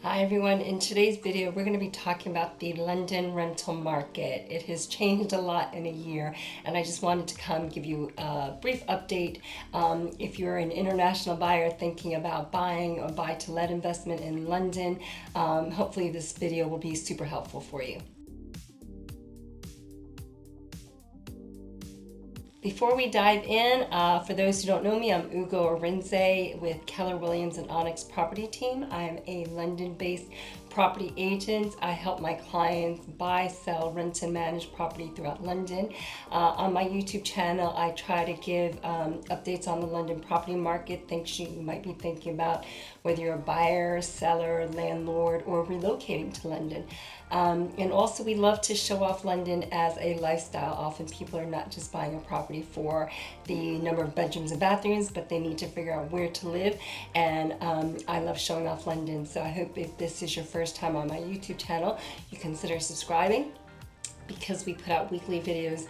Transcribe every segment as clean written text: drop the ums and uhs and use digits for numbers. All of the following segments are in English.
Hi everyone, in today's video we're going to be talking about the London rental market. It has changed a lot in a year and I just wanted to come give you a brief update. If you're an international buyer thinking about buying or buy-to-let investment in London, hopefully this video will be super helpful for you. Before we dive in, for those who don't know me, I'm Arinzeh with Keller Williams and Onyx Property Team. I'm a London-based property agent. I help my clients buy, sell, rent, and manage property throughout London. On my YouTube channel, I try to give updates on the London property market, things you might be thinking about, whether you're a buyer, seller, landlord, or relocating to London. And also we love to show off London as a lifestyle. Often people are not just buying a property for the number of bedrooms and bathrooms, but they need to figure out where to live. And I love showing off London. So I hope if this is your first time on my YouTube channel, you consider subscribing, because we put out weekly videos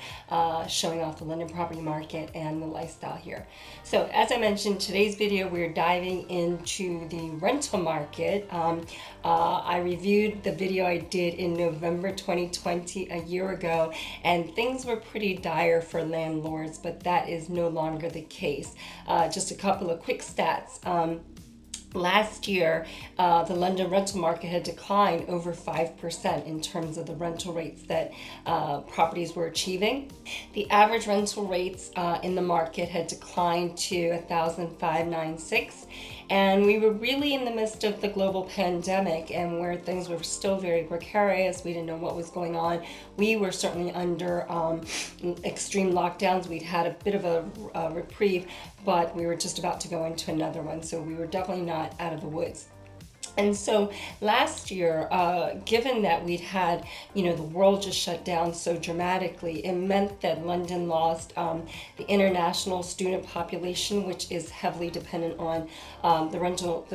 showing off the London property market and the lifestyle here. So as I mentioned, today's video we're diving into the rental market. I reviewed the video I did in November 2020, a year ago, and things were pretty dire for landlords, but that is no longer the case. Just a couple of quick stats. Last year, the London rental market had declined over 5% in terms of the rental rates that properties were achieving. The average rental rates in the market had declined to 1,596, and we were really in the midst of the global pandemic, and where things were still very precarious. We didn't know what was going on. We were certainly under extreme lockdowns. We'd had a bit of a reprieve, but we were just about to go into another one, so we were definitely not out of the woods. And so last year, given that we'd had, the world just shut down so dramatically, it meant that London lost the international student population, which is heavily dependent on the rental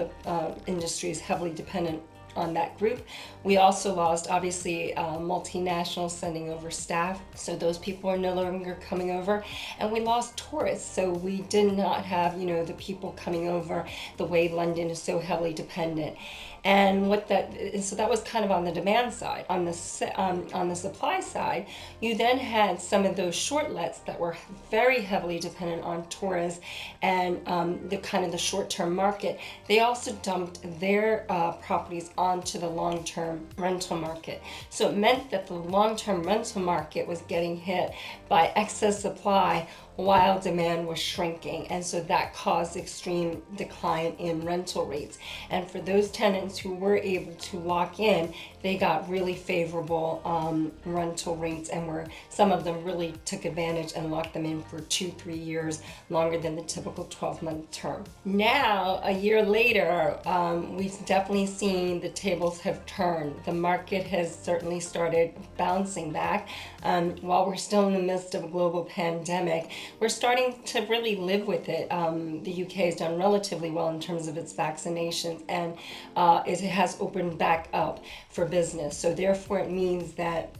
industry is heavily dependent on that group. We also lost, obviously, multinationals sending over staff, so those people are no longer coming over, and we lost tourists, so we did not have, the people coming over the way London is so heavily dependent. And so that was kind of on the demand side. On the supply side, you then had some of those short lets that were very heavily dependent on tourists and the short-term market. They also dumped their properties onto the long-term rental market. So it meant that the long-term rental market was getting hit by excess supply while demand was shrinking, and so that caused extreme decline in rental rates. And for those tenants who were able to lock in, they got really favorable rental rates, and some of them really took advantage and locked them in for 2-3 years, longer than the typical 12-month term. Now, a year later, we've definitely seen the tables have turned. The market has certainly started bouncing back. While we're still in the midst of a global pandemic, we're starting to really live with it. The UK has done relatively well in terms of its vaccinations, and it has opened back up for business. So therefore it means that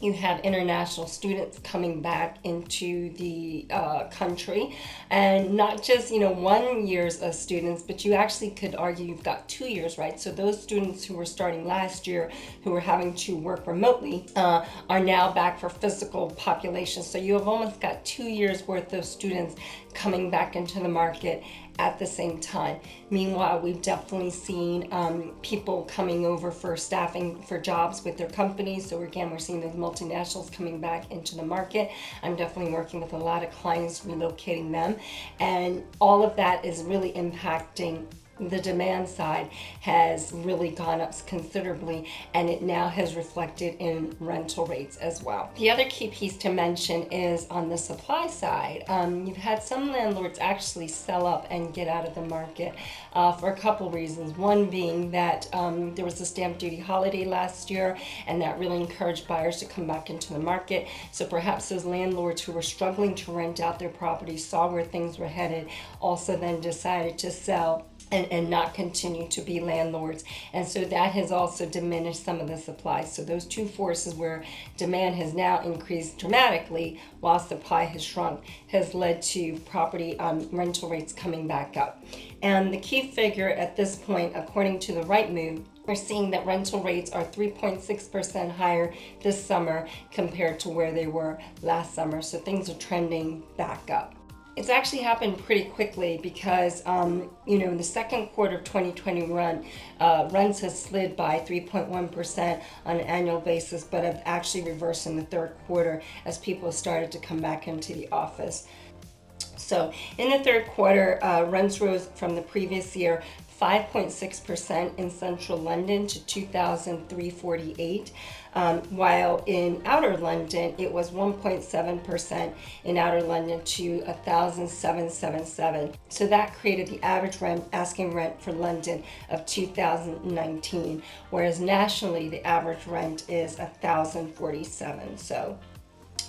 you have international students coming back into the country, and not just 1 years of students, but you actually could argue you've got 2 years, right? So those students who were starting last year, who were having to work remotely, are now back for physical population. So you have almost got 2 years worth of students coming back into the market at the same time. Meanwhile, we've definitely seen people coming over for staffing for jobs with their companies. So again, we're seeing those multinationals coming back into the market. I'm definitely working with a lot of clients, relocating them. And all of that is really impacting the demand side, has really gone up considerably, and it now has reflected in rental rates as well. The other key piece to mention is on the supply side. You've had some landlords actually sell up and get out of the market for a couple reasons. One being that there was a stamp duty holiday last year, and that really encouraged buyers to come back into the market. So perhaps those landlords who were struggling to rent out their properties saw where things were headed, also then decided to sell and not continue to be landlords. And so that has also diminished some of the supply. So those two forces, where demand has now increased dramatically while supply has shrunk, has led to property rental rates coming back up. And the key figure at this point, according to the Rightmove, we're seeing that rental rates are 3.6% higher this summer compared to where they were last summer. So things are trending back up. It's actually happened pretty quickly because, in the second quarter of 2021, rents have slid by 3.1% on an annual basis, but have actually reversed in the third quarter as people started to come back into the office. So in the third quarter, rents rose from the previous year 5.6% in central London to 2,348, while in outer London it was 1.7% in outer London to 1,777. So that created the average asking rent for London of 2,019, whereas nationally the average rent is 1,047. So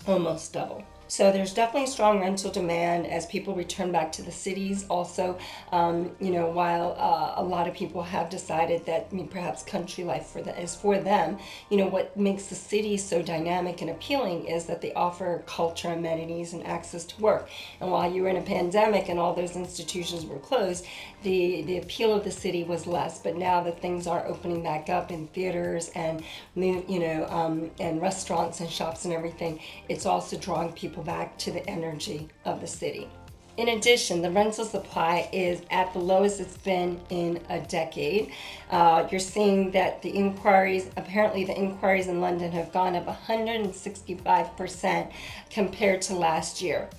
almost double. So there's definitely strong rental demand as people return back to the cities. Also, while a lot of people have decided that perhaps country life is for them, what makes the cities so dynamic and appealing is that they offer culture, amenities, and access to work. And while you were in a pandemic and all those institutions were closed, the appeal of the city was less. But now that things are opening back up in theaters and and restaurants and shops and everything, it's also drawing people back to the energy of the city. In addition, the rental supply is at the lowest it's been in a decade. You're seeing that the inquiries in London have gone up 165% compared to last year.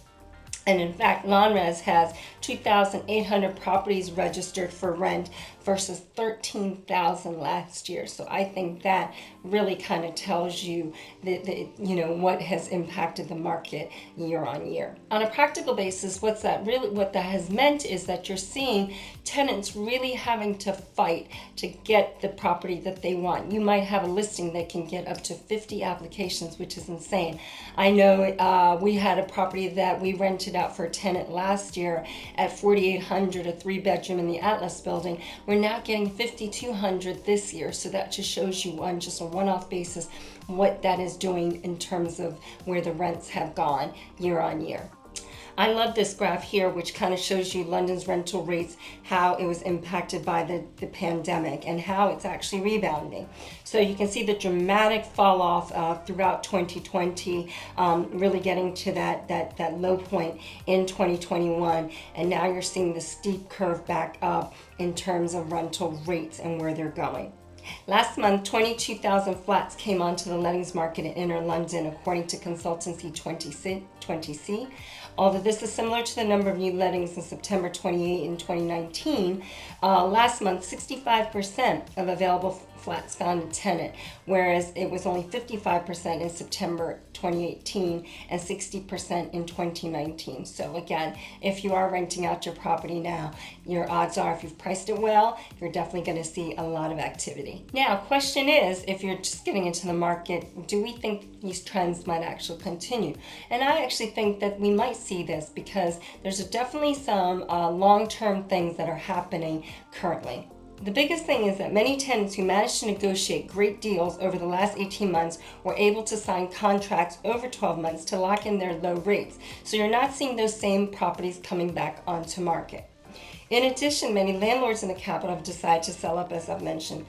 And in fact, Arinzeh has 2,800 properties registered for rent versus 13,000 last year. So I think that really kind of tells you what has impacted the market year on year. On a practical basis, what that has meant is that you're seeing tenants really having to fight to get the property that they want. You might have a listing that can get up to 50 applications, which is insane. I know we had a property that we rented out for a tenant last year at 4,800, a 3-bedroom in the Atlas building. We're now getting 5,200 this year. So that just shows you on just a one-off basis what that is doing in terms of where the rents have gone year on year. I love this graph here, which kind of shows you London's rental rates, how it was impacted by the pandemic and how it's actually rebounding. So you can see the dramatic fall off throughout 2020, really getting to that low point in 2021. And now you're seeing the steep curve back up in terms of rental rates and where they're going. Last month, 22,000 flats came onto the lettings market in inner London, according to consultancy 20C. Although this is similar to the number of new lettings in September 28 in 2019, last month 65% of available flats found a tenant, whereas it was only 55% in September 2018 and 60% in 2019. So again, if you are renting out your property now, your odds are, if you've priced it well, you're definitely going to see a lot of activity. Now, question is, if you're just getting into the market, do we think these trends might actually continue? And I actually think that we might see this because there's definitely some long-term things that are happening currently. The biggest thing is that many tenants who managed to negotiate great deals over the last 18 months were able to sign contracts over 12 months to lock in their low rates. So you're not seeing those same properties coming back onto market. In addition, many landlords in the capital have decided to sell up, as I've mentioned.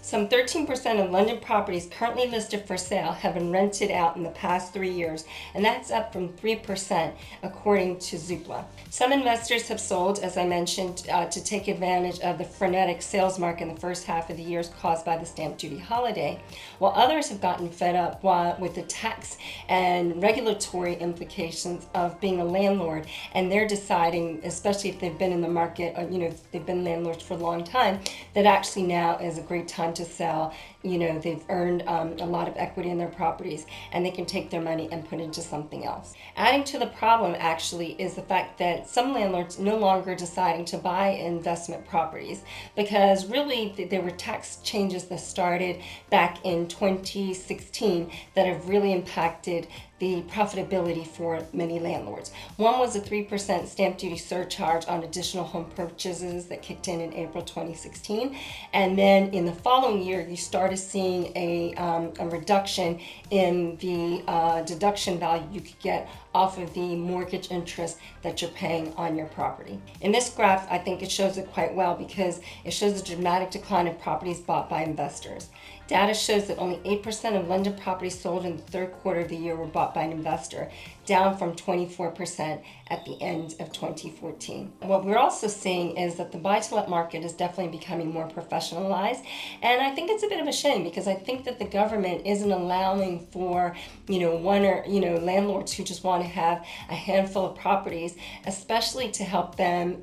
Some 13% of London properties currently listed for sale have been rented out in the past 3 years, and that's up from 3% according to Zoopla. Some investors have sold, as I mentioned, to take advantage of the frenetic sales market in the first half of the year caused by the stamp duty holiday, while others have gotten fed up with the tax and regulatory implications of being a landlord, and they're deciding, especially if they've been in the market, if they've been landlords for a long time, that actually now is a great time to sell. They've earned a lot of equity in their properties and they can take their money and put into something else. Adding to the problem actually is the fact that some landlords no longer deciding to buy investment properties because really there were tax changes that started back in 2016 that have really impacted the profitability for many landlords. One was a 3% stamp duty surcharge on additional home purchases that kicked in April 2016. And then in the following year, you started seeing a reduction in the deduction value you could get off of the mortgage interest that you're paying on your property. In this graph, I think it shows it quite well because it shows a dramatic decline in properties bought by investors. Data shows that only 8% of London properties sold in the third quarter of the year were bought by an investor, down from 24% at the end of 2014. What we're also seeing is that the buy-to-let market is definitely becoming more professionalized, and I think it's a bit of a shame because I think that the government isn't allowing for, one or, landlords who just want to have a handful of properties, especially to help them,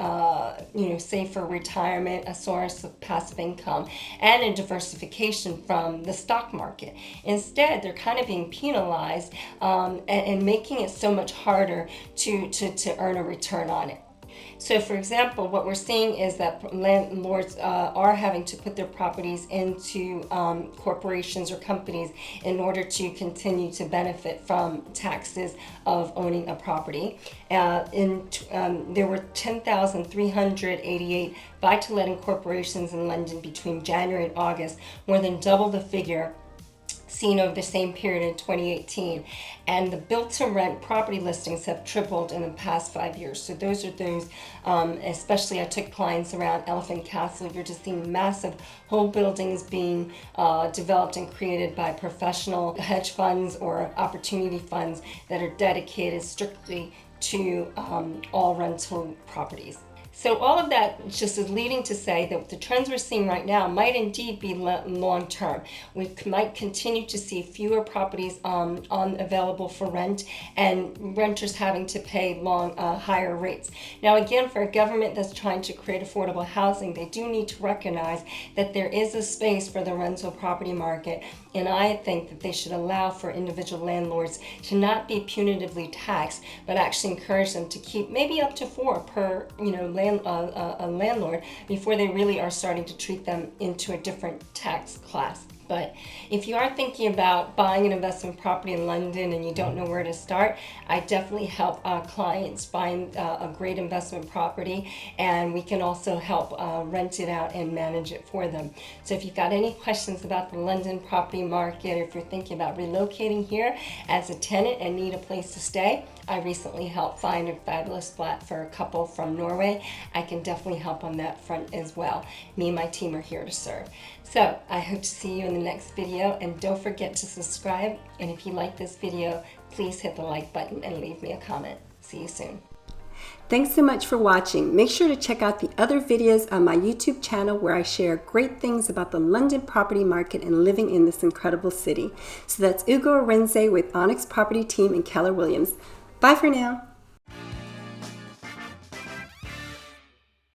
save for retirement, a source of passive income, and a diversification from the stock market. Instead, they're kind of being penalized and making it so much harder to earn a return on it. So, for example, what we're seeing is that landlords are having to put their properties into corporations or companies in order to continue to benefit from taxes of owning a property. There were 10,388 buy-to-let corporations in London between January and August, more than double the figure seen over the same period in 2018, and the built-to-rent property listings have tripled in the past 5 years. So those are those, especially I took clients around Elephant Castle. You're just seeing massive whole buildings being developed and created by professional hedge funds or opportunity funds that are dedicated strictly to all rental properties. So all of that just is leading to say that the trends we're seeing right now might indeed be long term. We might continue to see fewer properties available for rent, and renters having to pay higher rates. Now again, for a government that's trying to create affordable housing, they do need to recognize that there is a space for the rental property market, and I think that they should allow for individual landlords to not be punitively taxed, but actually encourage them to keep maybe up to 4 per a landlord before they really are starting to treat them into a different tax class. But if you are thinking about buying an investment property in London and you don't know where to start, I definitely help clients find a great investment property, and we can also help rent it out and manage it for them. So if you've got any questions about the London property market, or if you're thinking about relocating here as a tenant and need a place to stay, I recently helped find a fabulous flat for a couple from Norway. I can definitely help on that front as well. Me and my team are here to serve. So I hope to see you in the next video, and don't forget to subscribe. And if you like this video, please hit the like button and leave me a comment. See you soon. Thanks so much for watching. Make sure to check out the other videos on my YouTube channel where I share great things about the London property market and living in this incredible city. So that's Arinzeh with Onyx Property Team and Keller Williams. Bye for now.